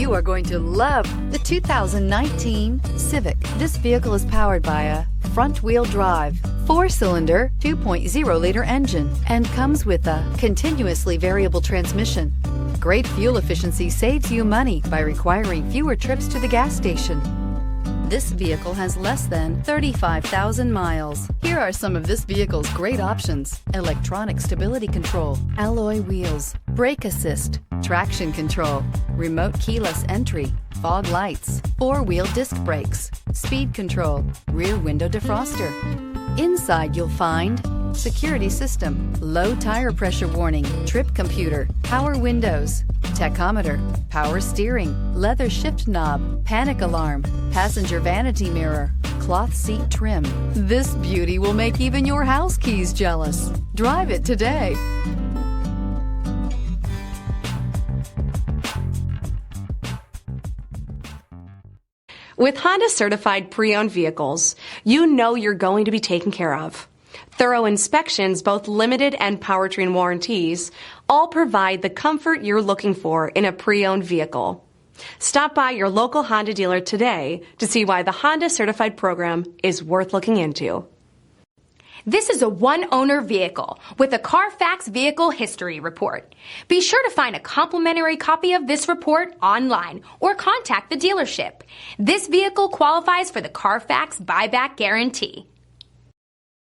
You are going to love the 2019 Civic. This vehicle is powered by a front-wheel drive, 4-cylinder, 2.0-liter engine, and comes with a continuously variable transmission. Great fuel efficiency saves you money by requiring fewer trips to the gas station. This vehicle has less than 35,000 miles. Here are some of this vehicle's great options: electronic stability control, alloy wheels, brake assist, traction control, remote keyless entry, fog lights, 4-wheel disc brakes, speed control, rear window defroster. Inside you'll find security system, low tire pressure warning, trip computer, power windows, tachometer, power steering, leather shift knob, panic alarm, passenger vanity mirror, cloth seat trim. This beauty will make even your house keys jealous. Drive it today. With Honda certified pre-owned vehicles, you know you're going to be taken care of. Thorough inspections, both limited and powertrain warranties, all provide the comfort you're looking for in a pre-owned vehicle. Stop by your local Honda dealer today to see why the Honda certified program is worth looking into. This is a one-owner vehicle with a CARFAX Vehicle History Report. Be sure to find a complimentary copy of this report online or contact the dealership. This vehicle qualifies for the CARFAX Buyback Guarantee.